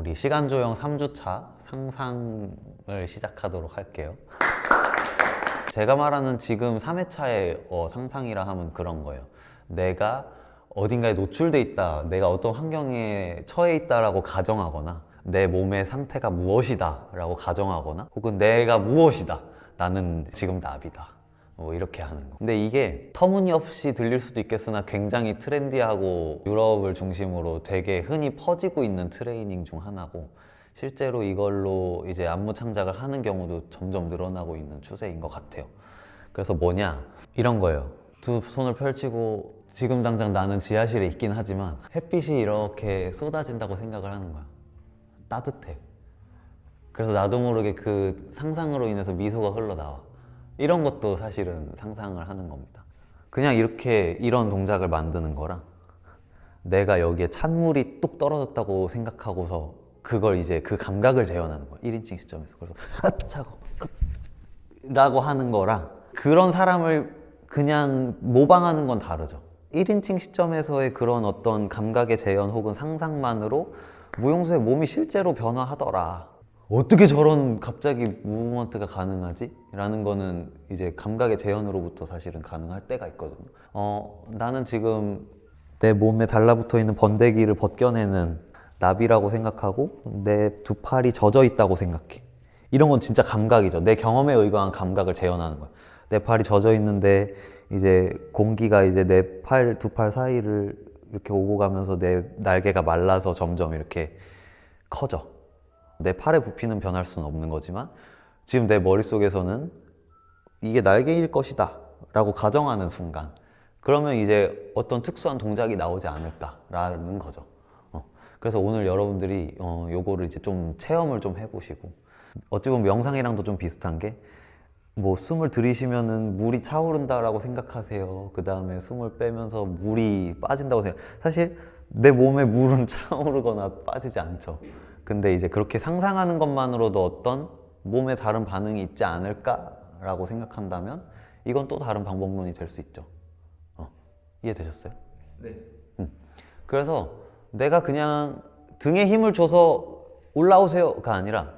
우리 시간조형 3주차 상상을 시작하도록 할게요. 제가 말하는 지금 3회차의 상상이라 하면 그런 거예요. 내가 어딘가에 노출돼 있다, 내가 어떤 환경에 처해 있다라고 가정하거나 내 몸의 상태가 무엇이다 라고 가정하거나 혹은 내가 무엇이다, 나는 지금 나비다, 뭐 이렇게 하는 거. 근데 이게 터무니없이 들릴 수도 있겠으나 굉장히 트렌디하고 유럽을 중심으로 되게 흔히 퍼지고 있는 트레이닝 중 하나고, 실제로 이걸로 이제 안무 창작을 하는 경우도 점점 늘어나고 있는 추세인 것 같아요. 그래서 뭐냐, 이런 거예요. 두 손을 펼치고 지금 당장 나는 지하실에 있긴 하지만 햇빛이 이렇게 쏟아진다고 생각을 하는 거야. 따뜻해. 그래서 나도 모르게 그 상상으로 인해서 미소가 흘러나와. 이런 것도 사실은 상상을 하는 겁니다. 그냥 이렇게 이런 동작을 만드는 거랑 내가 여기에 찬물이 뚝 떨어졌다고 생각하고서 그걸 이제 그 감각을 재현하는 거야. 1인칭 시점에서. 그래서 차고 라고 하는 거랑 그런 사람을 그냥 모방하는 건 다르죠. 1인칭 시점에서의 그런 어떤 감각의 재현 혹은 상상만으로 무용수의 몸이 실제로 변화하더라. 어떻게 저런 갑자기 무브먼트가 가능하지? 라는 거는 이제 감각의 재현으로부터 사실은 가능할 때가 있거든요. 나는 지금 내 몸에 달라붙어 있는 번데기를 벗겨내는 나비라고 생각하고 내 두 팔이 젖어 있다고 생각해. 이런 건 진짜 감각이죠. 내 경험에 의거한 감각을 재현하는 거야. 내 팔이 젖어 있는데 이제 공기가 이제 내 팔, 두 팔 사이를 이렇게 오고 가면서 내 날개가 말라서 점점 이렇게 커져. 내 팔의 부피는 변할 수는 없는 거지만 지금 내 머릿속에서는 이게 날개일 것이다 라고 가정하는 순간, 그러면 이제 어떤 특수한 동작이 나오지 않을까라는 거죠. 그래서 오늘 여러분들이 요거를 이제 좀 체험을 좀 해보시고, 어찌 보면 명상이랑도 좀 비슷한 게, 뭐 숨을 들이쉬면은 물이 차오른다라고 생각하세요. 그 다음에 숨을 빼면서 물이 빠진다고 생각. 사실 내 몸에 물은 차오르거나 빠지지 않죠. 근데 이제 그렇게 상상하는 것만으로도 어떤 몸에 다른 반응이 있지 않을까라고 생각한다면 이건 또 다른 방법론이 될 수 있죠. 이해되셨어요? 네. 그래서 내가 그냥 등에 힘을 줘서 올라오세요가 아니라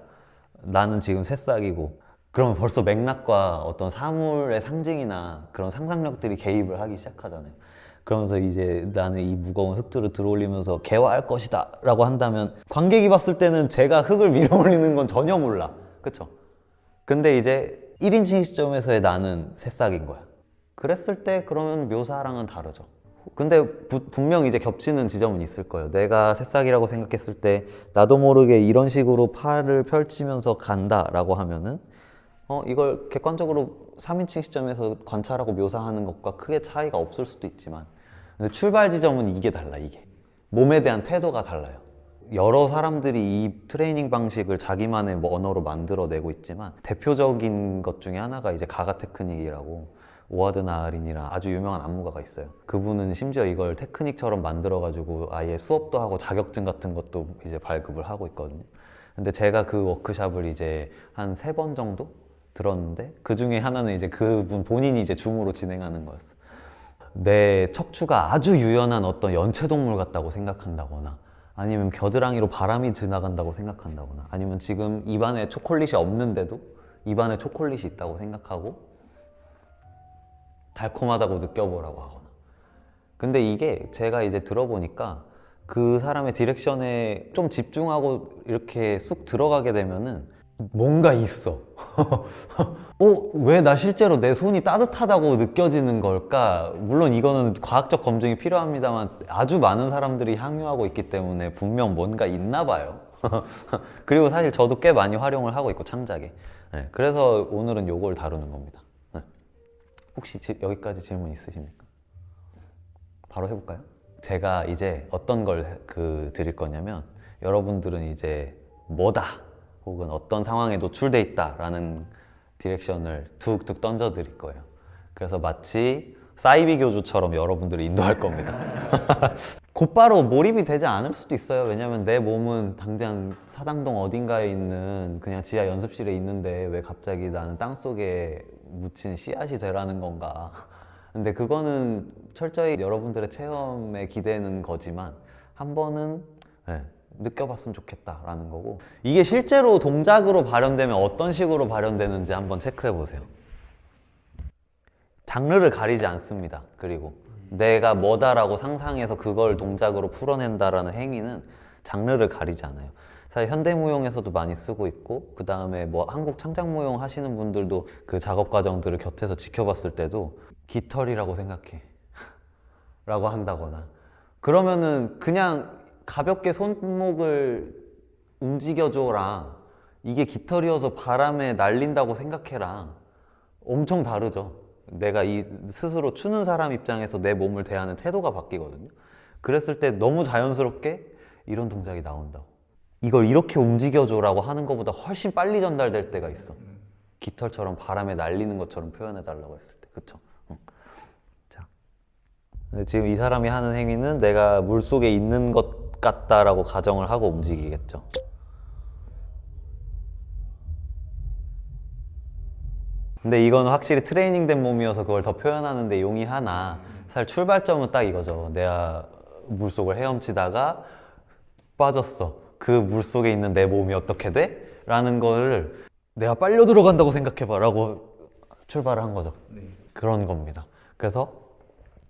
나는 지금 새싹이고, 그러면 벌써 맥락과 어떤 사물의 상징이나 그런 상상력들이 개입을 하기 시작하잖아요. 그러면서 이제 나는 이 무거운 흙들을 들어올리면서 개화할 것이다 라고 한다면 관객이 봤을 때는 제가 흙을 밀어 올리는 건 전혀 몰라. 그쵸? 근데 이제 1인칭 시점에서의 나는 새싹인 거야. 그랬을 때 그러면 묘사랑은 다르죠. 근데 분명 이제 겹치는 지점은 있을 거예요. 내가 새싹이라고 생각했을 때 나도 모르게 이런 식으로 팔을 펼치면서 간다라고 하면은 이걸 객관적으로 3인칭 시점에서 관찰하고 묘사하는 것과 크게 차이가 없을 수도 있지만, 근데 출발 지점은 이게 달라. 이게 몸에 대한 태도가 달라요. 여러 사람들이 이 트레이닝 방식을 자기만의 언어로 만들어내고 있지만 대표적인 것 중에 하나가 이제 가가 테크닉이라고, 오하드 나하린이랑 아주 유명한 안무가가 있어요. 그분은 심지어 이걸 테크닉처럼 만들어가지고 아예 수업도 하고 자격증 같은 것도 이제 발급을 하고 있거든요. 근데 제가 그 워크샵을 이제 한 3번 정도 들었는데, 그 중에 하나는 이제 그분 본인이 이제 줌으로 진행하는 거였어. 내 척추가 아주 유연한 어떤 연체동물 같다고 생각한다거나, 아니면 겨드랑이로 바람이 지나간다고 생각한다거나, 아니면 지금 입안에 초콜릿이 없는데도 입안에 초콜릿이 있다고 생각하고 달콤하다고 느껴보라고 하거나. 근데 이게 제가 이제 들어보니까 그 사람의 디렉션에 좀 집중하고 이렇게 쑥 들어가게 되면은 뭔가 있어. 왜 나 실제로 내 손이 따뜻하다고 느껴지는 걸까? 물론 이거는 과학적 검증이 필요합니다만 아주 많은 사람들이 향유하고 있기 때문에 분명 뭔가 있나 봐요. 그리고 사실 저도 꽤 많이 활용을 하고 있고, 창작에. 네, 그래서 오늘은 요걸 다루는 겁니다. 네. 혹시 여기까지 질문 있으십니까? 바로 해볼까요? 제가 이제 어떤 걸 드릴 거냐면, 여러분들은 이제 뭐다 혹은 어떤 상황에 노출돼 있다라는 디렉션을 툭툭 던져 드릴 거예요. 그래서 마치 사이비 교주처럼 여러분들을 인도할 겁니다. 곧바로 몰입이 되지 않을 수도 있어요. 왜냐면 내 몸은 당장 사당동 어딘가에 있는 그냥 지하 연습실에 있는데 왜 갑자기 나는 땅속에 묻힌 씨앗이 되라는 건가. 근데 그거는 철저히 여러분들의 체험에 기대는 거지만 한 번은 느껴봤으면 좋겠다라는 거고, 이게 실제로 동작으로 발현되면 어떤 식으로 발현되는지 한번 체크해 보세요. 장르를 가리지 않습니다. 그리고 내가 뭐다라고 상상해서 그걸 동작으로 풀어낸다라는 행위는 장르를 가리지 않아요. 사실 현대무용에서도 많이 쓰고 있고, 그 다음에 뭐 한국 창작무용 하시는 분들도 그 작업 과정들을 곁에서 지켜봤을 때도 깃털이라고 생각해 라고 한다거나, 그러면은 그냥 가볍게 손목을 움직여줘랑 이게 깃털이어서 바람에 날린다고 생각해랑 엄청 다르죠. 내가 이 스스로 추는 사람 입장에서 내 몸을 대하는 태도가 바뀌거든요. 그랬을 때 너무 자연스럽게 이런 동작이 나온다고. 이걸 이렇게 움직여줘라고 하는 것보다 훨씬 빨리 전달될 때가 있어. 깃털처럼 바람에 날리는 것처럼 표현해달라고 했을 때. 그쵸? 자, 근데 지금 이 사람이 하는 행위는 내가 물속에 있는 것 같다라고 가정을 하고 움직이겠죠. 근데 이건 확실히 트레이닝된 몸이어서 그걸 더 표현하는데 용이하나, 사실 출발점은 딱 이거죠. 내가 물속을 헤엄치다가 빠졌어. 그 물속에 있는 내 몸이 어떻게 돼? 라는 거를 내가 빨려 들어간다고 생각해봐 라고 출발을 한 거죠. 그런 겁니다. 그래서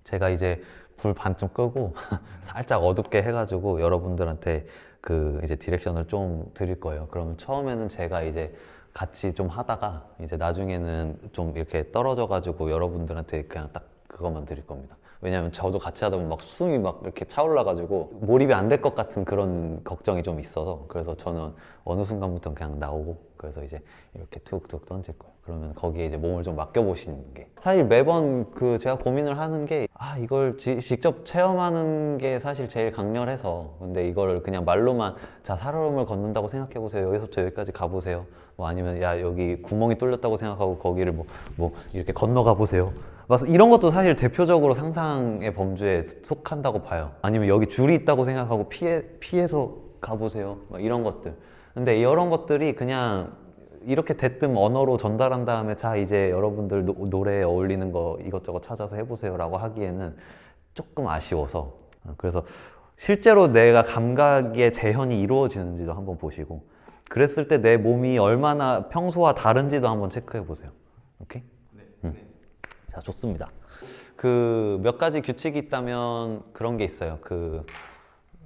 제가 이제 불 반쯤 끄고 살짝 어둡게 해가지고 여러분들한테 그 이제 디렉션을 좀 드릴 거예요. 그러면 처음에는 제가 이제 같이 좀 하다가 이제 나중에는 좀 이렇게 떨어져가지고 여러분들한테 그냥 딱 그것만 드릴 겁니다. 왜냐면 저도 같이 하다 보면 막 숨이 막 이렇게 차올라가지고 몰입이 안 될 것 같은 그런 걱정이 좀 있어서, 그래서 저는 어느 순간부터 그냥 나오고, 그래서 이제 이렇게 툭툭 던질 거예요. 그러면 거기에 이제 몸을 좀 맡겨보시는 게, 사실 매번 그 제가 고민을 하는 게, 이걸 직접 체험하는 게 사실 제일 강렬해서, 근데 이거를 그냥 말로만 자 살얼음을 걷는다고 생각해보세요, 여기서부터 여기까지 가보세요, 뭐 아니면 야 여기 구멍이 뚫렸다고 생각하고 거기를 뭐 이렇게 건너가 보세요, 이런 것도 사실 대표적으로 상상의 범주에 속한다고 봐요. 아니면 여기 줄이 있다고 생각하고 피해서 가보세요, 이런 것들. 근데 이런 것들이 그냥 이렇게 대뜸 언어로 전달한 다음에 자 이제 여러분들 노래에 어울리는 거 이것저것 찾아서 해보세요 라고 하기에는 조금 아쉬워서, 그래서 실제로 내가 감각의 재현이 이루어지는지도 한번 보시고, 그랬을 때 내 몸이 얼마나 평소와 다른지도 한번 체크해 보세요. 오케이? 네. 자, 좋습니다. 그 몇 가지 규칙이 있다면 그런 게 있어요. 그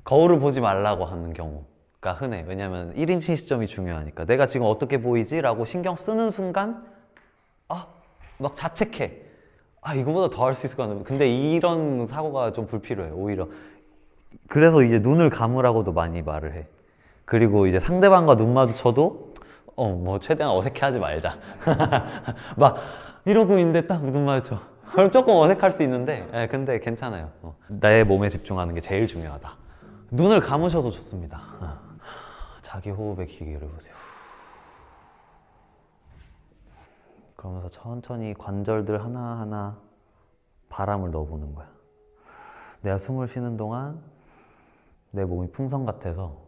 거울을 보지 말라고 하는 경우가 흔해. 왜냐면 1인칭 시점이 중요하니까. 내가 지금 어떻게 보이지? 라고 신경 쓰는 순간 막 자책해. 이거보다 더 할 수 있을 것 같은데. 근데 이런 사고가 좀 불필요해요, 오히려. 그래서 이제 눈을 감으라고도 많이 말을 해. 그리고 이제 상대방과 눈 마주쳐도 뭐 최대한 어색해하지 말자. 막 이러고 있는데 딱 눈 마주쳐. 그럼 조금 어색할 수 있는데, 근데 괜찮아요. 나의 몸에 집중하는 게 제일 중요하다. 눈을 감으셔도 좋습니다. 자기 호흡에 귀 기울여보세요. 그러면서 천천히 관절들 하나하나 바람을 넣어보는 거야. 내가 숨을 쉬는 동안 내 몸이 풍선 같아서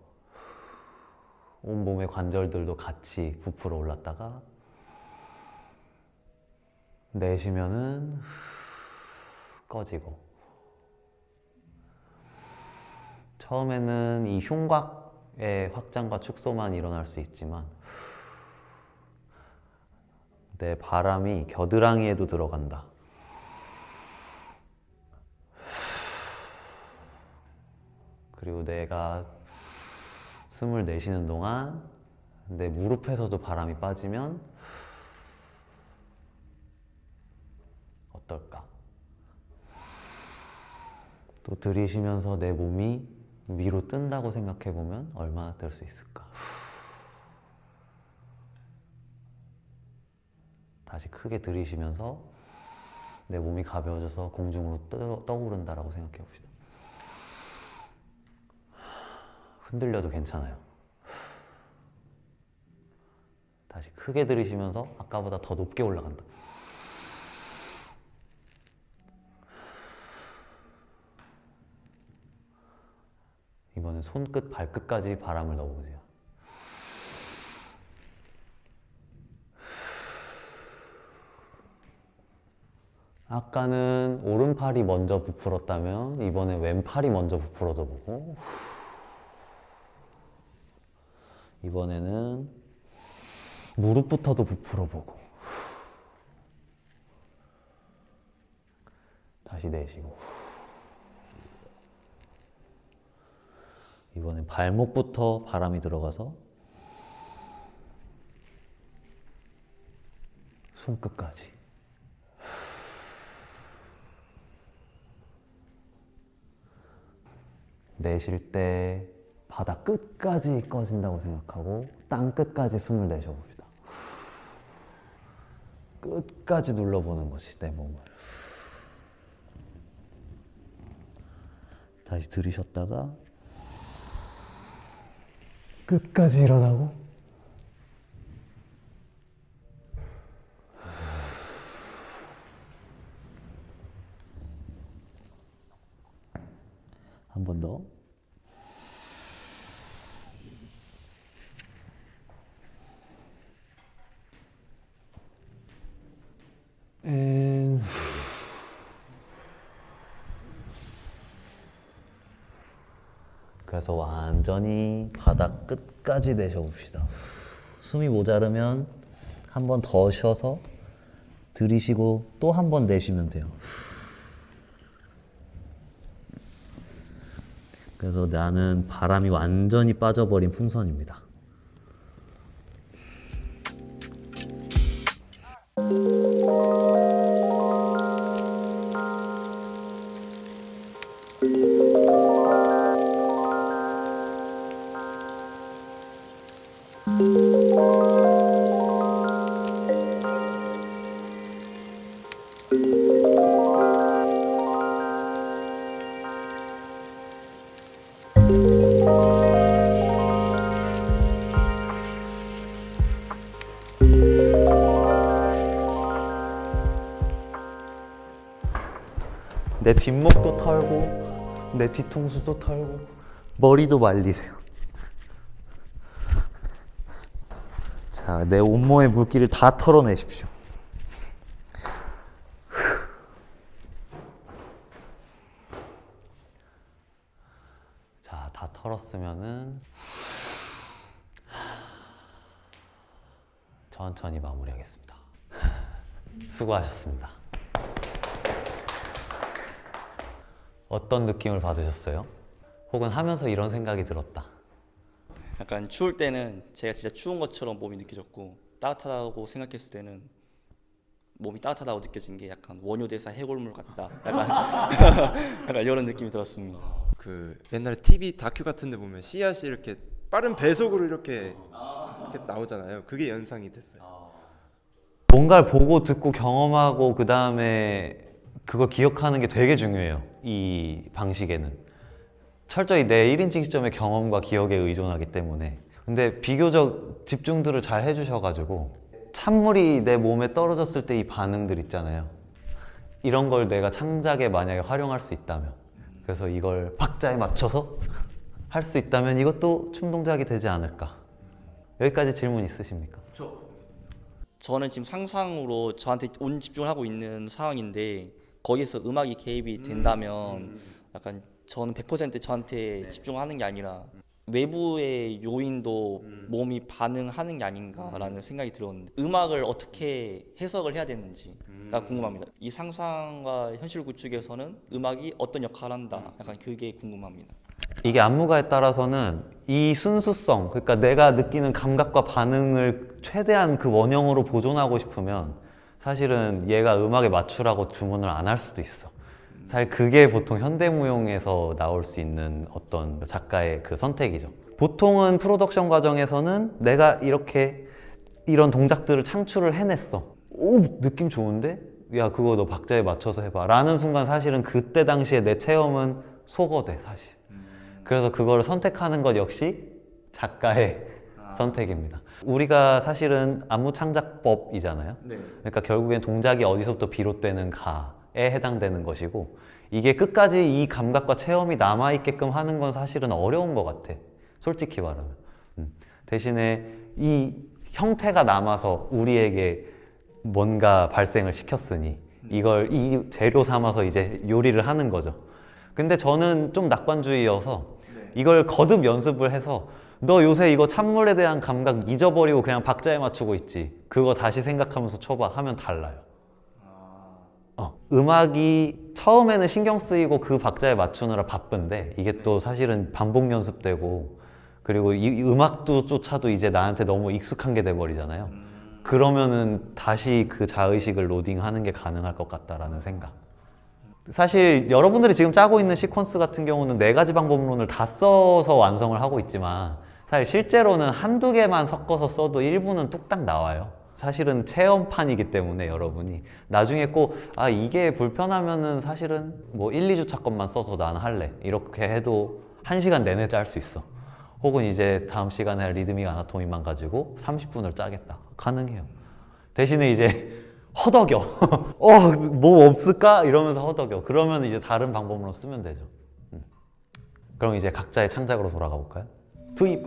온몸의 관절들도 같이 부풀어 올랐다가, 내쉬면은 꺼지고. 처음에는 이 흉곽의 확장과 축소만 일어날 수 있지만 내 바람이 겨드랑이에도 들어간다. 그리고 내가 숨을 내쉬는 동안 내 무릎에서도 바람이 빠지면 어떨까? 또 들이쉬면서 내 몸이 위로 뜬다고 생각해보면 얼마나 뜰 수 있을까? 다시 크게 들이쉬면서 내 몸이 가벼워져서 공중으로 떠오른다라고 생각해봅시다. 흔들려도 괜찮아요. 다시 크게 들이쉬면서 아까보다 더 높게 올라간다. 이번엔 손끝, 발끝까지 바람을 넣어보세요. 아까는 오른팔이 먼저 부풀었다면 이번엔 왼팔이 먼저 부풀어져 보고, 이번에는 무릎부터도 부풀어 보고 다시 내쉬고 이번엔 발목부터 바람이 들어가서 손끝까지. 내쉴 때 바다 끝까지 꺼진다고 생각하고 땅 끝까지 숨을 내쉬어봅시다. 끝까지 눌러보는 것이 내 몸을. 다시 들이쉬었다가 끝까지 일어나고 한 번 더. 그래서 완전히 바닥 끝까지 내쉬어봅시다. 숨이 모자르면 한 번 더 쉬어서 들이쉬고 또 한 번 내쉬면 돼요. 그래서 나는 바람이 완전히 빠져버린 풍선입니다. 내 뒷목도 털고 내 뒤통수도 털고 머리도 말리세요. 자, 내 온몸의 물기를 다 털어내십시오. 자, 다 털었으면은 천천히 마무리하겠습니다. 수고하셨습니다. 어떤 느낌을 받으셨어요? 혹은 하면서 이런 생각이 들었다. 약간 추울 때는 제가 진짜 추운 것처럼 몸이 느껴졌고, 따뜻하다고 생각했을 때는 몸이 따뜻하다고 느껴진 게 약간 원효대사 해골물 같다. 약간 이런 느낌이 들었습니다. 그 옛날에 TV 다큐 같은데 보면 씨앗이 이렇게 빠른 배속으로 이렇게 나오잖아요. 그게 연상이 됐어요. 뭔가를 보고 듣고 경험하고 그 다음에 그걸 기억하는 게 되게 중요해요. 이 방식에는 철저히 내 1인칭 시점의 경험과 기억에 의존하기 때문에. 근데 비교적 집중들을 잘 해주셔가지고 찬물이 내 몸에 떨어졌을 때 이 반응들 있잖아요. 이런 걸 내가 창작에 만약에 활용할 수 있다면, 그래서 이걸 박자에 맞춰서 할 수 있다면 이것도 춤동작이 되지 않을까. 여기까지 질문 있으십니까? 저는 지금 상상으로 저한테 온 집중을 하고 있는 상황인데, 거기서 음악이 개입이 된다면 약간 저는 100% 저한테 집중하는 게 아니라 외부의 요인도 몸이 반응하는 게 아닌가라는 생각이 들었는데, 음악을 어떻게 해석을 해야 되는지가 궁금합니다. 이 상상과 현실 구축에서는 음악이 어떤 역할을 한다, 약간 그게 궁금합니다. 이게 안무가에 따라서는 이 순수성, 그러니까 내가 느끼는 감각과 반응을 최대한 그 원형으로 보존하고 싶으면 사실은 얘가 음악에 맞추라고 주문을 안 할 수도 있어. 사실 그게 보통 현대무용에서 나올 수 있는 어떤 작가의 그 선택이죠. 보통은 프로덕션 과정에서는 내가 이렇게 이런 동작들을 창출을 해냈어. 오, 느낌 좋은데? 야, 그거 너 박자에 맞춰서 해봐 라는 순간 사실은 그때 당시에 내 체험은 소거돼, 사실. 그래서 그거를 선택하는 것 역시 작가의 선택입니다. 우리가 사실은 안무 창작법이잖아요. 그러니까 결국엔 동작이 어디서부터 비롯되는 가에 해당되는 것이고, 이게 끝까지 이 감각과 체험이 남아있게끔 하는 건 사실은 어려운 것 같아, 솔직히 말하면. 대신에 이 형태가 남아서 우리에게 뭔가 발생을 시켰으니 이걸 이 재료 삼아서 이제 요리를 하는 거죠. 근데 저는 좀 낙관주의여서 이걸 거듭 연습을 해서 너 요새 이거 찬물에 대한 감각 잊어버리고 그냥 박자에 맞추고 있지. 그거 다시 생각하면서 쳐봐 하면 달라요. 음악이 처음에는 신경 쓰이고 그 박자에 맞추느라 바쁜데 이게 또 사실은 반복 연습되고 그리고 이 음악도 쫓아도 이제 나한테 너무 익숙한 게 돼버리잖아요. 그러면은 다시 그 자의식을 로딩하는 게 가능할 것 같다라는 생각. 사실 여러분들이 지금 짜고 있는 시퀀스 같은 경우는 4가지 방법론을 다 써서 완성을 하고 있지만 사실 실제로는 한두 개만 섞어서 써도 일부는 뚝딱 나와요. 사실은 체험판이기 때문에 여러분이 나중에 꼭 아 이게 불편하면은 사실은 뭐 1, 2주차 것만 써서 난 할래 이렇게 해도 1시간 내내 짤 수 있어. 혹은 이제 다음 시간에 리드믹 아나토미만 가지고 30분을 짜겠다. 가능해요. 대신에 이제 허덕여. 뭐 없을까? 이러면서 허덕여. 그러면 이제 다른 방법으로 쓰면 되죠. 그럼 이제 각자의 창작으로 돌아가 볼까요? 투입!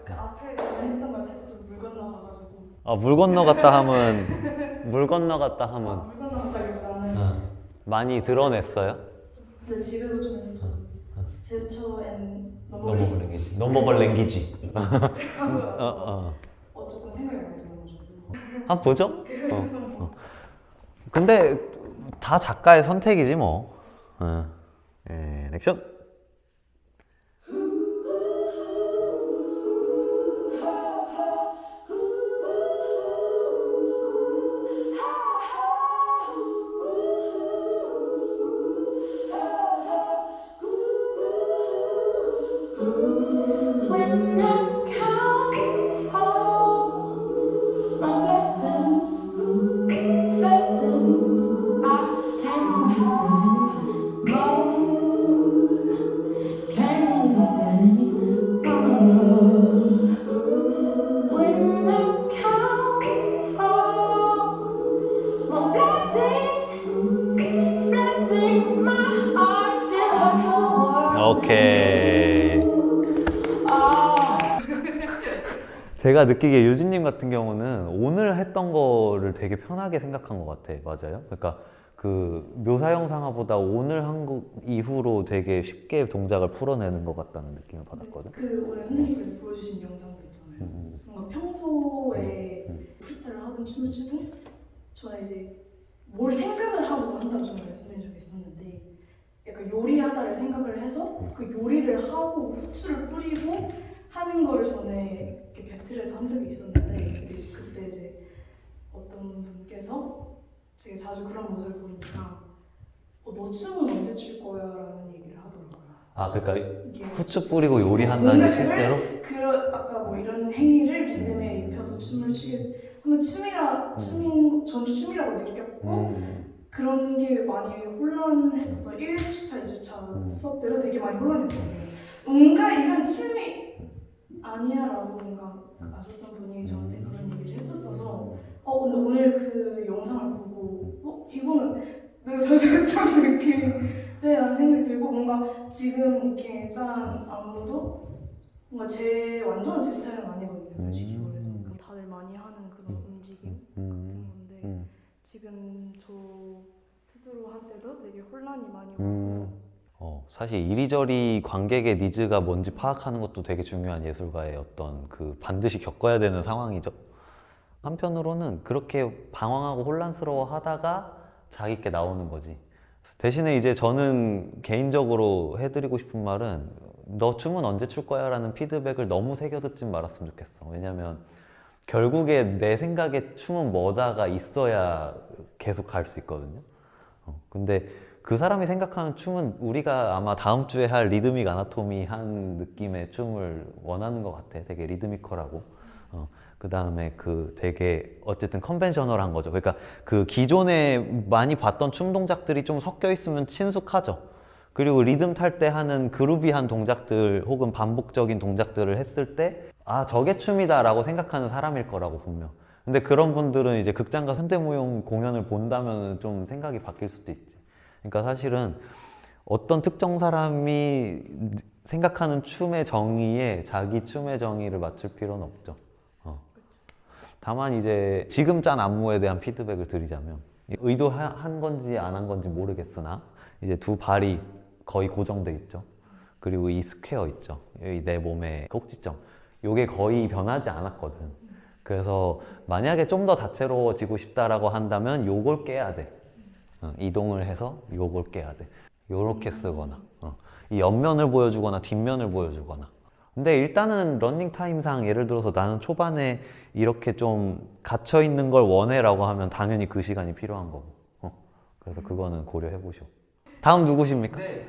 그 앞에 했던 걸 살짝 좀 물 건너가가지고 물 건너갔다 하면 물 건너갔다 하면 물 건너갔다기보다는 많이 드러냈어요? 근데 집에서 좀 제스처 앤 넘버벌 랭귀지. 넘버벌 랭귀지. 조금 생각이 많이 들어가지고 한번 보죠? 근데 다 작가의 선택이지 뭐. 액션! When I count all my blessings, I can't listen anymore. Can't listen anymore. When I count all my blessings, my heart still hurts for the world. 오케이. 제가 느끼기에 유진님 같은 경우는 오늘 했던 거를 되게 편하게 생각한 것 같아. 맞아요? 그러니까 그 묘사 영상화보다 오늘 한 거 이후로 되게 쉽게 동작을 풀어내는 것 같다는 느낌을 받았거든. 그 오늘 선생님께서 보여주신 영상도 있잖아요. 뭔가 평소에 프리스타일을 하든 춤을 추든 저는 이제 뭘 생각을 하고 한다고 저는 말씀드린 적이 있었는데 약간 요리하다를 생각을 해서 그 요리를 하고 후추를 뿌리고 하는 거를 전에 이렇게 배틀에서 한 적이 있었는데 근데 이제 그때 이제 어떤 분께서 되게 자주 그런 모습을 보니까 너 춤은 언제 출 거야? 라는 얘기를 하더라고요. 아, 그러니까 이게 후추 뿌리고 요리한다는 게 실제로? 아까 뭐 이런 행위를 리듬에 입혀서 춤을 추게 하면 저는 춤이라고 느꼈고 그런 게 많이 혼란했어서 1주차, 2주차 수업 때도 되게 많이 혼란했어요. 뭔가 이건 춤이 아니야 라고 뭔가 아셨던 분이 저한테 그런 얘기를 했었어서 근데 오늘 그 영상을 보고 이거는 내가 자주 했던 느낌이라는 생각이 들고 뭔가 지금 이렇게 짠 안무도 뭔가 완전 제 스타일은 아니거든요. 솔직히 말해서 다들 많이 하는 그런 움직임 같은 건데 지금 저 스스로 할 때도 되게 혼란이 많이 와서 사실 이리저리 관객의 니즈가 뭔지 파악하는 것도 되게 중요한 예술가의 어떤 그 반드시 겪어야 되는 상황이죠. 한편으로는 그렇게 방황하고 혼란스러워 하다가 자기께 나오는 거지. 대신에 이제 저는 개인적으로 해드리고 싶은 말은 너 춤은 언제 출 거야? 라는 피드백을 너무 새겨듣지 말았으면 좋겠어. 왜냐면 결국에 내 생각에 춤은 뭐다가 있어야 계속 갈 수 있거든요. 근데 그 사람이 생각하는 춤은 우리가 아마 다음 주에 할 리드믹 아나토미 한 느낌의 춤을 원하는 것 같아. 되게 리드미컬하고. 그 다음에 그 되게 어쨌든 컨벤셔널한 거죠. 그러니까 그 기존에 많이 봤던 춤 동작들이 좀 섞여 있으면 친숙하죠. 그리고 리듬 탈 때 하는 그루비한 동작들 혹은 반복적인 동작들을 했을 때 아, 저게 춤이다 라고 생각하는 사람일 거라고 분명. 근데 그런 분들은 이제 극장가 현대무용 공연을 본다면 좀 생각이 바뀔 수도 있지. 그러니까 사실은 어떤 특정 사람이 생각하는 춤의 정의에 자기 춤의 정의를 맞출 필요는 없죠. 다만 이제 지금 짠 안무에 대한 피드백을 드리자면 의도한 건지 안 한 건지 모르겠으나 이제 두 발이 거의 고정돼 있죠. 그리고 이 스퀘어 있죠. 여기 내 몸의 꼭지점. 요게 거의 변하지 않았거든. 그래서 만약에 좀 더 다채로워지고 싶다라고 한다면 요걸 깨야 돼. 이동을 해서 요걸 깨야 돼. 요렇게 쓰거나 이 옆면을 보여주거나 뒷면을 보여주거나. 근데 일단은 러닝 타임상 예를 들어서 나는 초반에 이렇게 좀 갇혀 있는 걸 원해라고 하면 당연히 그 시간이 필요한 거고. 그래서 그거는 고려해 보시오. 다음 누구십니까? 네.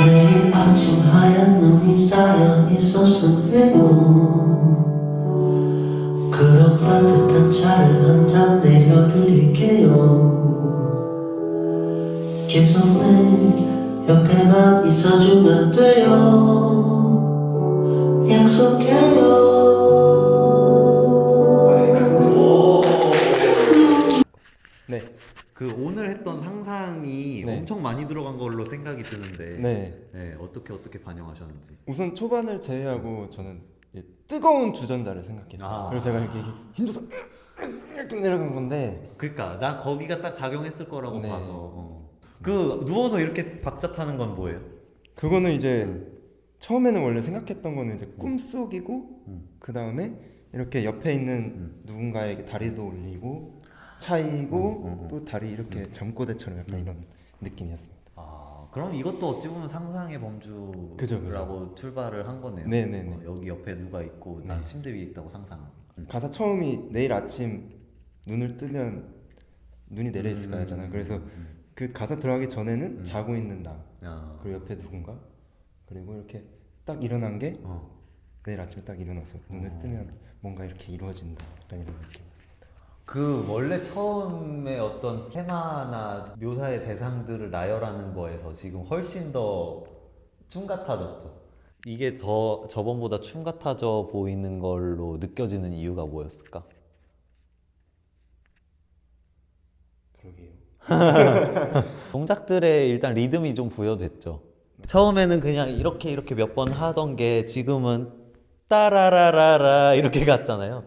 내일 아침 하얀 눈이 쌓여 있었으면 해요. 그럼 따뜻한 차를 한 잔 내려드릴게요. 계속 내 옆에만 있어주면 돼요. 약속해요. 네. 그 오늘 했던 상상이 네. 엄청 많이 들어간 걸로 생각이 드는데 네. 어떻게 반영하셨는지. 우선 초반을 제외하고 저는 이 뜨거운 주전자를 생각했어요. 아. 그래서 제가 이렇게 힘줘서 이렇게 내려간 건데 그러니까 난 거기가 딱 작용했을 거라고 네. 봐서. 그 누워서 이렇게 박자 타는 건 뭐예요? 그거는 이제 처음에는 원래 생각했던 거는 이제 꿈속이고 그 다음에 이렇게 옆에 있는 누군가에게 다리도 올리고 차이고 또 다리 이렇게 잠꼬대처럼 약간 이런 느낌이었습니다. 아, 그럼 이것도 어찌 보면 상상의 범주라고 그죠. 출발을 한 거네요. 네네네. 여기 옆에 누가 있고 난 네. 침대 위에 있다고 상상하고. 가사 처음이 내일 아침 눈을 뜨면 눈이 내려 있을 거잖아요. 그래서 그 가사 들어가기 전에는 자고 있는 나 아, 그리고 옆에 누군가 그리고 이렇게 딱 일어난 게 내일 아침에 딱 일어나서 눈을 뜨면 뭔가 이렇게 이루어진다 약간 이런 느낌이었습니다. 그 원래 처음에 어떤 테마나 묘사의 대상들을 나열하는 거에서 지금 훨씬 더 춤 같아졌죠. 이게 더 저번보다 춤 같아져 보이는 걸로 느껴지는 이유가 뭐였을까? 그러게요. 동작들에 일단 리듬이 좀 부여됐죠. 처음에는 그냥 이렇게 몇 번 하던 게 지금은 따라라라라 이렇게 갔잖아요.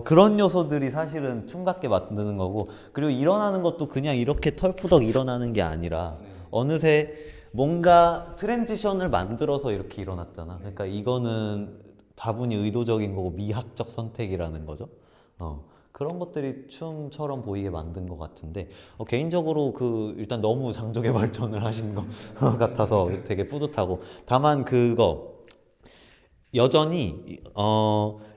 그런 요소들이 사실은 춤 같게 만드는 거고, 그리고 일어나는 것도 그냥 이렇게 털푸덕 일어나는 게 아니라 어느새 뭔가 트랜지션을 만들어서 이렇게 일어났잖아. 그러니까 이거는 다분히 의도적인 거고 미학적 선택이라는 거죠. 그런 것들이 춤처럼 보이게 만든 것 같은데, 개인적으로 그 일단 너무 장족의 발전을 하신 것 같아서 되게 뿌듯하고, 다만 그거 여전히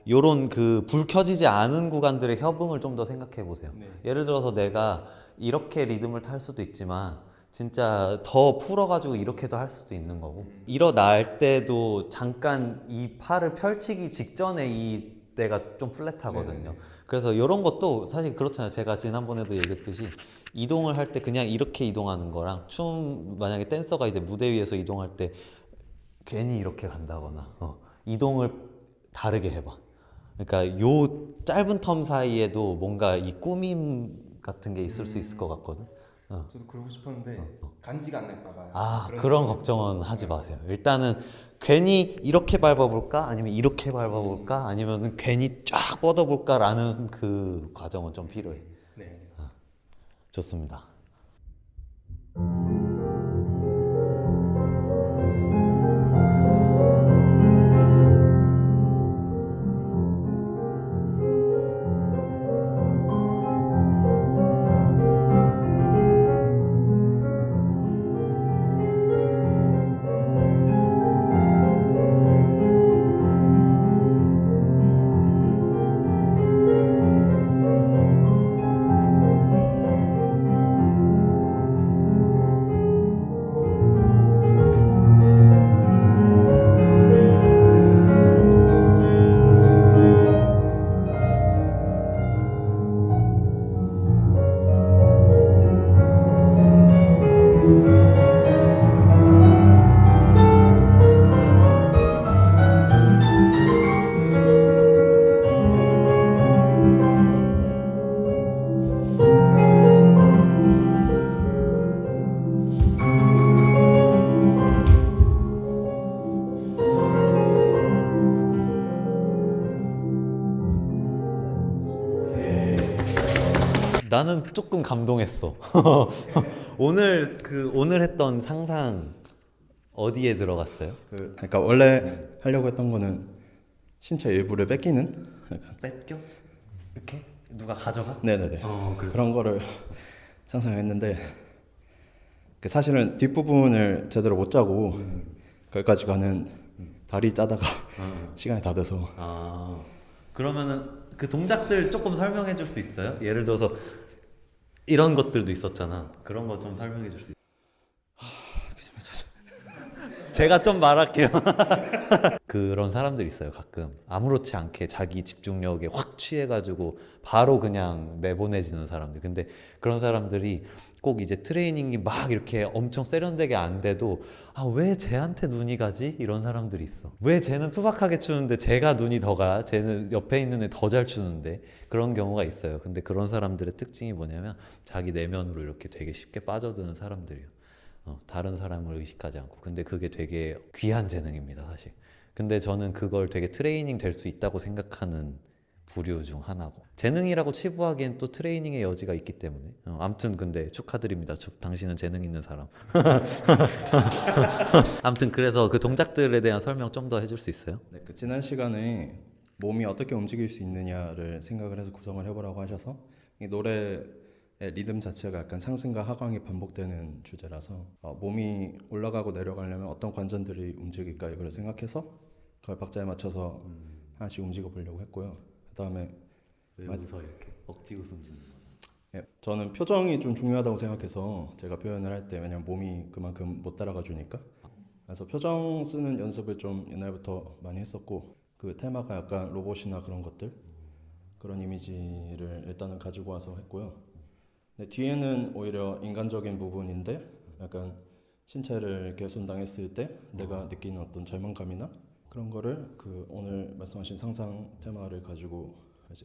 요런 그 불 켜지지 않은 구간들의 협응을 좀 더 생각해 보세요. 네. 예를 들어서 내가 이렇게 리듬을 탈 수도 있지만 진짜 더 풀어가지고 이렇게도 할 수도 있는 거고, 일어날 때도 잠깐 이 팔을 펼치기 직전에 이 때가 좀 플랫하거든요. 네네. 그래서 이런 것도 사실 그렇잖아요. 제가 지난번에도 얘기했듯이 이동을 할 때 그냥 이렇게 이동하는 거랑 만약에 댄서가 이제 무대 위에서 이동할 때 괜히 이렇게 간다거나 이동을 다르게 해봐. 그러니까 요 짧은 텀 사이에도 뭔가 이 꾸밈 같은 게 있을 수 있을 것 같거든. 저도 그러고 싶었는데 간지가 안 날까 봐요. 아, 그런 걱정은 하지 마세요. 일단은 괜히 이렇게 밟아볼까? 아니면 이렇게 밟아볼까? 아니면 괜히 쫙 뻗어볼까라는 그 과정은 좀 필요해. 네, 알겠습니다. 좋습니다. 나는 조금 감동했어. 오늘 했던 상상 어디에 들어갔어요? 그러니까 원래 하려고 했던 거는 신체 일부를 뺏기는 약간 뺏겨? 이렇게? 누가 가져가? 네네네 그런 거를 상상했는데 그 사실은 뒷부분을 제대로 못 짜고 거기까지 가는 다리 짜다가 시간이 다 돼서 아, 그러면은 그 동작들 조금 설명해 줄 수 있어요? 예를 들어서 이런 것들도 있었잖아. 그런 거 좀 설명해 줄 수 있어요? 제가 좀 말할게요. 그런 사람들 있어요. 가끔 아무렇지 않게 자기 집중력에 확 취해가지고 바로 그냥 내보내지는 사람들. 근데 그런 사람들이 꼭 이제 트레이닝이 막 이렇게 엄청 세련되게 안 돼도 아, 왜 쟤한테 눈이 가지? 이런 사람들이 있어. 왜 쟤는 투박하게 추는데 쟤가 눈이 더 가? 쟤는 옆에 있는 애 더 잘 추는데? 그런 경우가 있어요. 근데 그런 사람들의 특징이 뭐냐면 자기 내면으로 이렇게 되게 쉽게 빠져드는 사람들이에요. 다른 사람을 의식하지 않고. 근데 그게 되게 귀한 재능입니다, 사실. 근데 저는 그걸 되게 트레이닝 될 수 있다고 생각하는 부류 중 하나고. 재능이라고 치부하기엔 또 트레이닝의 여지가 있기 때문에. 아무튼 근데 축하드립니다. 당신은 재능 있는 사람. 아무튼 그래서 그 동작들에 대한 설명 좀 더 해줄 수 있어요? 네, 그 지난 시간에 몸이 어떻게 움직일 수 있느냐를 생각을 해서 구성을 해보라고 하셔서 이 노래의 리듬 자체가 약간 상승과 하강이 반복되는 주제라서 몸이 올라가고 내려가려면 어떤 관전들이 움직일까 이걸 생각해서 그걸 박자에 맞춰서 하나씩 움직여 보려고 했고요. 그다음에 왜 웃어 이렇게? 억지 웃음 짓는 거죠. 예, 저는 표정이 좀 중요하다고 생각해서 제가 표현을 할 때 왜냐면 몸이 그만큼 못 따라가 주니까 그래서 표정 쓰는 연습을 좀 옛날부터 많이 했었고 그 테마가 약간 로봇이나 그런 것들 그런 이미지를 일단은 가지고 와서 했고요. 근데 뒤에는 오히려 인간적인 부분인데 약간 신체를 이렇게 손당했을 때 내가 느끼는 어떤 절망감이나 그런 거를 그 오늘 말씀하신 상상 테마를 가지고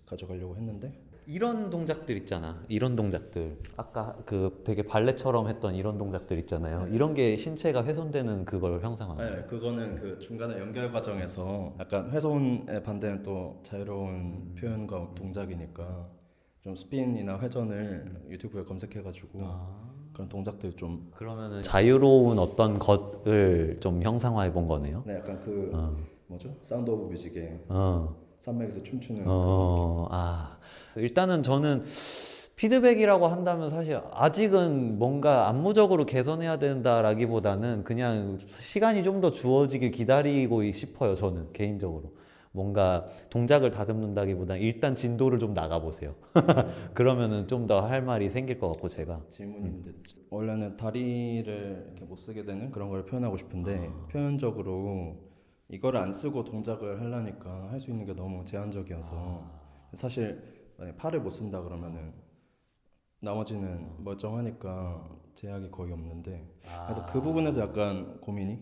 가져가려고 했는데 이런 동작들 있잖아. 이런 동작들. 아까 그 되게 발레처럼 했던 이런 동작들 있잖아요. 이런 게 신체가 훼손되는 그걸 형상하는 거예요. 네, 그거는 그 중간에 연결 과정에서 약간 훼손의 반대는 또 자유로운 표현과 동작이니까 좀 스핀이나 회전을 유튜브에 검색해가지고 그런 동작들 좀 그러면은 자유로운 어떤 것을 좀 형상화해 본 거네요. 네, 약간 그 뭐죠? 사운드 오브 뮤직의 어. 산맥에서 춤추는 일단은 저는 피드백이라고 한다면 사실 아직은 뭔가 안무적으로 개선해야 된다라기보다는 그냥 시간이 좀 더 주어지길 기다리고 싶어요. 저는 개인적으로. 뭔가 동작을 다듬는다기보다 일단 진도를 좀 나가보세요. 그러면은 좀 더 할 말이 생길 것 같고 제가. 질문인데 원래는 다리를 이렇게 못 쓰게 되는 그런 걸 표현하고 싶은데 표현적으로 이거를 안 쓰고 동작을 하려니까 할 수 있는 게 너무 제한적이어서 사실 만약에 팔을 못 쓴다 그러면은 나머지는 멀쩡하니까 제약이 거의 없는데 그래서 그 부분에서 약간 고민이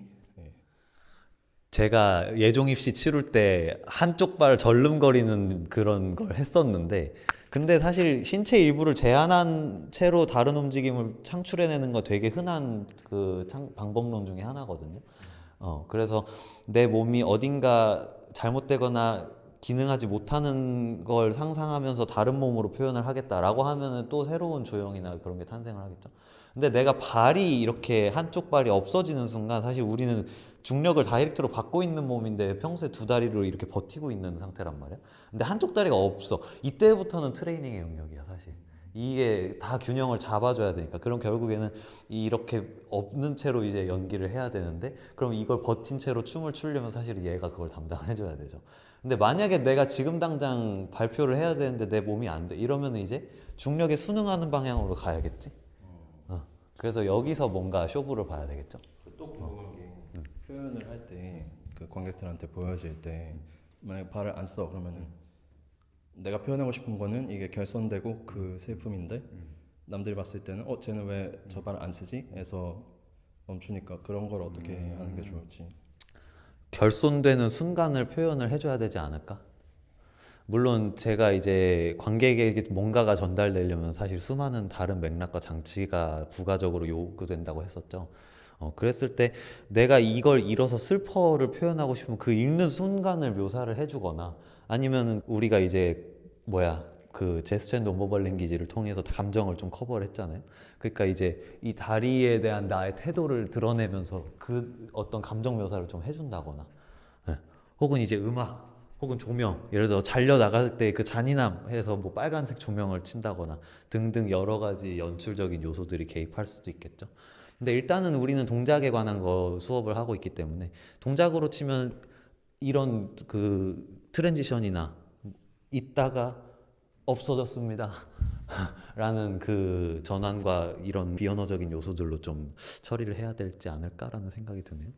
제가 예종 입시 치룰 때 한쪽 발 절름거리는 그런 걸 했었는데 근데 사실 신체 일부를 제한한 채로 다른 움직임을 창출해내는 거 되게 흔한 그 방법론 중에 하나거든요. 그래서 내 몸이 어딘가 잘못되거나 기능하지 못하는 걸 상상하면서 다른 몸으로 표현을 하겠다라고 하면은 또 새로운 조형이나 그런 게 탄생을 하겠죠. 근데 내가 발이 이렇게 한쪽 발이 없어지는 순간 사실 우리는 중력을 다이렉트로 받고 있는 몸인데 평소에 두 다리로 이렇게 버티고 있는 상태란 말이야. 근데 한쪽 다리가 없어. 이때부터는 트레이닝의 영역이야, 사실. 이게 다 균형을 잡아줘야 되니까. 그럼 결국에는 이렇게 없는 채로 이제 연기를 해야 되는데, 그럼 이걸 버틴 채로 춤을 추려면 사실 얘가 그걸 담당해줘야 되죠. 근데 만약에 내가 지금 당장 발표를 해야 되는데 내 몸이 안 돼. 이러면 이제 중력에 순응하는 방향으로 가야겠지. 그래서 여기서 뭔가 쇼부를 봐야 되겠죠. 또 궁금한 게 표현을 할 때 그 관객들한테 보여질 때 만약에 발을 안 써 그러면은 내가 표현하고 싶은 거는 이게 결손되고 그 슬픔인데 남들이 봤을 때는 쟤는 왜 저 발을 안 쓰지? 해서 멈추니까 그런 걸 어떻게 하는 게 좋을지. 결손되는 순간을 표현을 해줘야 되지 않을까? 물론 제가 이제 관객에게 뭔가가 전달되려면 사실 수많은 다른 맥락과 장치가 부가적으로 요구된다고 했었죠. 그랬을 때 내가 이걸 잃어서 슬퍼를 표현하고 싶으면 그 잃는 순간을 묘사를 해주거나 아니면은 우리가 이제 그 제스처 앤 논버벌 랭귀지를 통해서 감정을 좀 커버를 했잖아요. 그러니까 이제 이 다리에 대한 나의 태도를 드러내면서 그 어떤 감정 묘사를 좀 해준다거나, 예. 혹은 이제 음악 혹은 조명, 예를 들어 잘려 나갈 때 그 잔인함해서 뭐 빨간색 조명을 친다거나 등등 여러 가지 연출적인 요소들이 개입할 수도 있겠죠. 근데 일단은 우리는 동작에 관한 거 수업을 하고 있기 때문에 동작으로 치면 이런 그 트랜지션이나 있다가 없어졌습니다 라는 그 전환과 이런 비언어적인 요소들로 좀 처리를 해야 되지 않을까라는 생각이 드네요.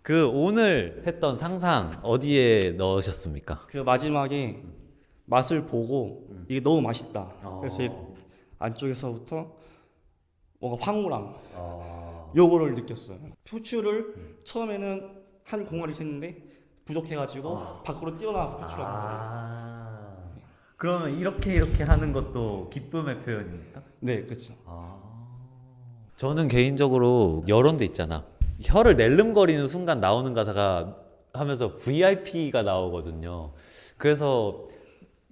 그 오늘 했던 상상 어디에 넣으셨습니까? 그 마지막에 맛을 보고 이게 너무 맛있다. 그래서 이 안쪽에서부터 뭔가 황홀함 요거를 느꼈어요. 표출을 처음에는 한 공간이 샜는데 부족해가지고 밖으로 뛰어나와서 표출한 거예요. 그러면 이렇게 하는 것도 기쁨의 표현입니까? 네, 그렇죠. 저는 개인적으로 이런 데 있잖아. 혀를 낼름거리는 순간 나오는 가사가 하면서 VIP가 나오거든요. 그래서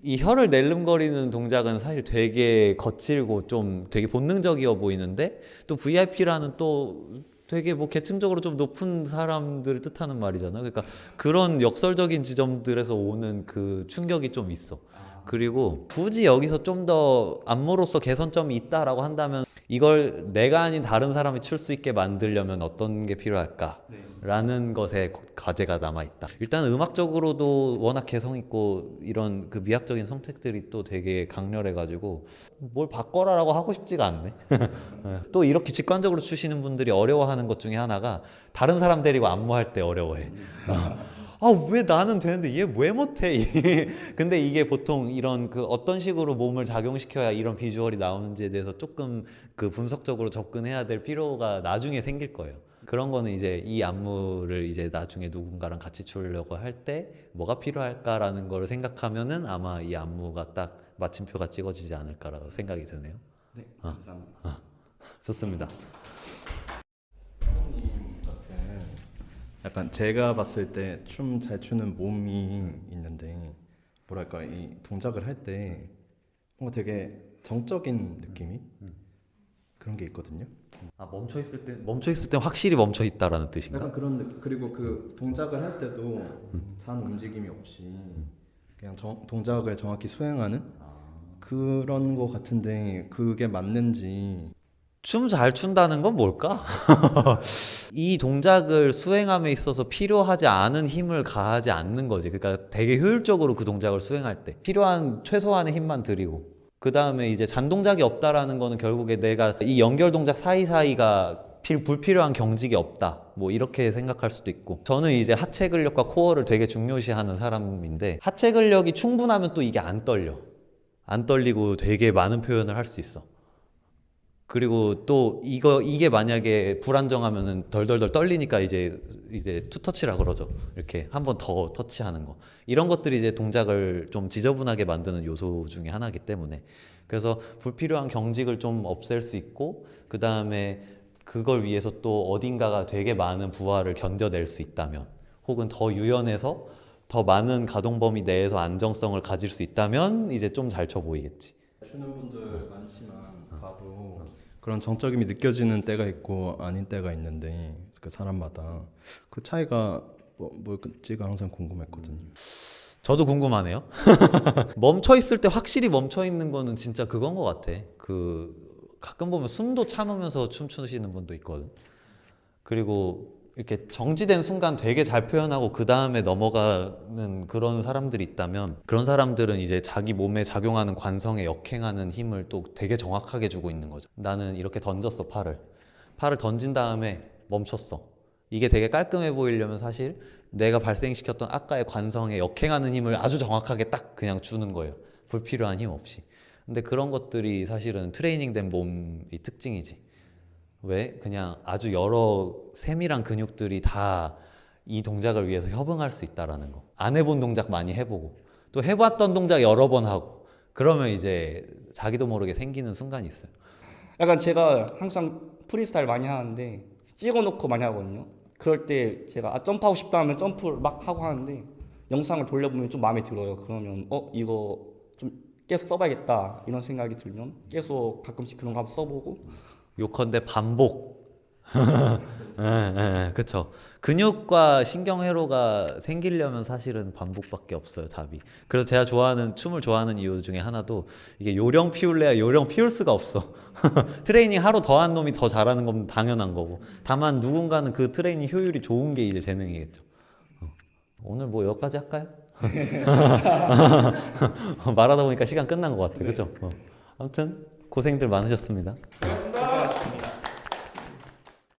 이 혀를 낼름거리는 동작은 사실 되게 거칠고 좀 되게 본능적이어 보이는데 또 VIP라는 또 되게 뭐 계층적으로 좀 높은 사람들을 뜻하는 말이잖아요. 그러니까 그런 역설적인 지점들에서 오는 그 충격이 좀 있어. 그리고 굳이 여기서 좀 더 안무로서 개선점이 있다라고 한다면 이걸 내가 아닌 다른 사람이 출 수 있게 만들려면 어떤 게 필요할까? 라는 것에 과제가 남아있다. 일단 음악적으로도 워낙 개성 있고 이런 그 미학적인 선택들이 또 되게 강렬해가지고 뭘 바꿔라라고 하고 싶지가 않네. 또 이렇게 직관적으로 추시는 분들이 어려워하는 것 중에 하나가 다른 사람 데리고 안무할 때 어려워해. 왜 나는 되는데 얘 왜 못해? 근데 이게 보통 이런 그 어떤 식으로 몸을 작용시켜야 이런 비주얼이 나오는지에 대해서 조금 그 분석적으로 접근해야 될 필요가 나중에 생길 거예요. 그런 거는 이제 이 안무를 이제 나중에 누군가랑 같이 추려고 할 때 뭐가 필요할까라는 걸 생각하면은 아마 이 안무가 딱 마침표가 찍어지지 않을까라고 생각이 드네요. 네, 감사합니다. 좋습니다. 약간 제가 봤을 때 춤 잘 추는 몸이 있는데 뭐랄까 이 동작을 할 때 뭔가 되게 정적인 느낌이 그런 게 있거든요. 멈춰 있을 때 확실히 멈춰 있다라는 뜻인가? 약간 그런 느낌. 그리고 그 동작을 할 때도 잔 움직임이 없이 그냥 동작을 정확히 수행하는 그런 거 같은데 그게 맞는지. 춤 잘 춘다는 건 뭘까? 이 동작을 수행함에 있어서 필요하지 않은 힘을 가하지 않는 거지. 그러니까 되게 효율적으로 그 동작을 수행할 때 필요한 최소한의 힘만 들이고 그 다음에 이제 잔 동작이 없다라는 거는 결국에 내가 이 연결 동작 사이사이가 불필요한 경직이 없다 뭐 이렇게 생각할 수도 있고 저는 이제 하체 근력과 코어를 되게 중요시하는 사람인데 하체 근력이 충분하면 또 이게 안 떨리고 되게 많은 표현을 할 수 있어. 그리고 또 이게 만약에 불안정하면은 덜덜덜 떨리니까 이제 투터치라 그러죠. 이렇게 한 번 더 터치하는 거. 이런 것들이 이제 동작을 좀 지저분하게 만드는 요소 중에 하나이기 때문에, 그래서 불필요한 경직을 좀 없앨 수 있고, 그 다음에 그걸 위해서 또 어딘가가 되게 많은 부하를 견뎌낼 수 있다면, 혹은 더 유연해서 더 많은 가동 범위 내에서 안정성을 가질 수 있다면 이제 좀 잘 쳐 보이겠지. 추는 분들 많지만 봐도 그런 정적임이 느껴지는 때가 있고 아닌 때가 있는데, 그 사람마다 그 차이가 뭐지가 항상 궁금했거든요. 저도 궁금하네요. 멈춰 있을 때 확실히 멈춰 있는 거는 진짜 그건 것 같아. 가끔 보면 숨도 참으면서 춤추시는 분도 있거든. 그리고 이렇게 정지된 순간 되게 잘 표현하고 그 다음에 넘어가는 그런 사람들이 있다면, 그런 사람들은 이제 자기 몸에 작용하는 관성에 역행하는 힘을 또 되게 정확하게 주고 있는 거죠. 나는 이렇게 던졌어, 팔을 던진 다음에 멈췄어. 이게 되게 깔끔해 보이려면 사실 내가 발생시켰던 아까의 관성에 역행하는 힘을 아주 정확하게 딱 그냥 주는 거예요. 불필요한 힘 없이. 근데 그런 것들이 사실은 트레이닝된 몸의 특징이지. 왜? 그냥 아주 여러 세밀한 근육들이 다 이 동작을 위해서 협응할 수 있다라는 거. 안 해본 동작 많이 해보고, 또 해봤던 동작 여러 번 하고, 그러면 이제 자기도 모르게 생기는 순간이 있어요. 약간 제가 항상 프리스타일 많이 하는데 찍어놓고 많이 하거든요. 그럴 때 제가 점프하고 싶다 하면 점프를 막 하고 하는데, 영상을 돌려보면 좀 마음에 들어요. 그러면 이거 좀 계속 써봐야겠다 이런 생각이 들면 계속 가끔씩 그런 거 한번 써보고. 요컨대 반복. 그쵸. 근육과 신경회로가 생기려면 사실은 반복밖에 없어요, 답이. 그래서 제가 춤을 좋아하는 이유 중에 하나도 이게 요령 피울래야 요령 피울 수가 없어. 트레이닝 하루 더 한 놈이 더 잘하는 건 당연한 거고, 다만 누군가는 그 트레이닝 효율이 좋은 게 이제 재능이겠죠. 오늘 뭐 여기까지 할까요? 말하다 보니까 시간 끝난 것 같아, 그죠? 아무튼 고생들 많으셨습니다.